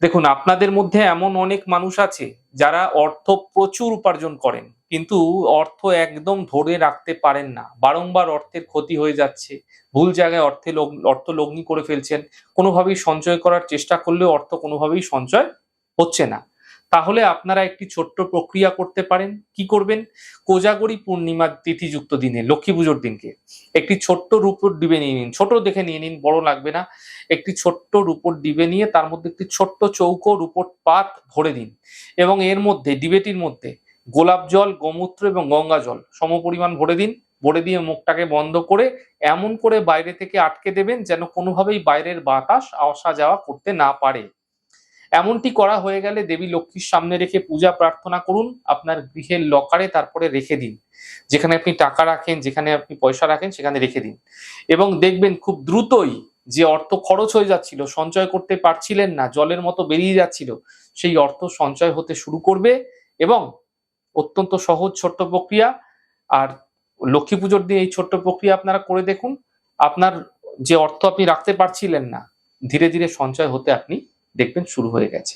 দেখুন, আপনাদের মধ্যে এমন অনেক মানুষ আছে যারা অর্থ প্রচুর উপার্জন করেন, কিন্তু অর্থ একদম ধরে রাখতে পারেন না। বারংবার অর্থের ক্ষতি হয়ে যাচ্ছে। ভুল জায়গায় অর্থ লগ্নি করে ফেলছেন। কোনোভাবেই সঞ্চয় করার চেষ্টা করলেও অর্থ কোনোভাবেই সঞ্চয় হচ্ছে না। তাহলে আপনারা একটি ছোট্ট প্রক্রিয়া করতে পারেন। কি করবেন? কোজাগরী পূর্ণিমার তিথিযুক্ত দিনে, লক্ষ্মী পুজোর দিনকে একটি ছোট্ট রূপোর ডিবে নিয়ে নিন। ছোট দেখে নিয়ে নিন, বড় লাগবে না। একটি ছোট্ট রূপোর ডিবে নিয়ে তার মধ্যে একটি ছোট্ট চৌকো রূপোর পাত ভরে দিন এবং এর মধ্যে, ডিবেটির মধ্যে, গোলাপ জল, গোমূত্র এবং গঙ্গা জল সমপরিমাণ ভরে দিন। ভরে দিয়ে মুখটাকে বন্ধ করে এমন করে বাইরে থেকে আটকে দেবেন যেন কোনোভাবেই বাইরের বাতাস আসা যাওয়া করতে না পারে। এমনটি করা হয়ে গেলে দেবী লক্ষ্মীর সামনে রেখে পূজা প্রার্থনা করুন। আপনার গৃহের লকারে তারপরে রেখে দিন। যেখানে আপনি টাকা রাখেন, যেখানে আপনি পয়সা রাখেন, সেখানে রেখে দিন। এবং দেখবেন খুব দ্রুতই যে অর্থ খরচ হয়ে যাচ্ছিল, সঞ্চয় করতে পারছিলেন না, জলের মতো বেরিয়ে যাচ্ছিল, সেই অর্থ সঞ্চয় হতে শুরু করবে। এবং অত্যন্ত সহজ ছোট্ট প্রক্রিয়া। আর লক্ষ্মী পুজোর দিন এই ছোট্ট প্রক্রিয়া আপনারা করে দেখুন। আপনার যে অর্থ আপনি রাখতে পারছিলেন না, ধীরে ধীরে সঞ্চয় হতে আপনি দেখবেন শুরু হয়ে গেছে।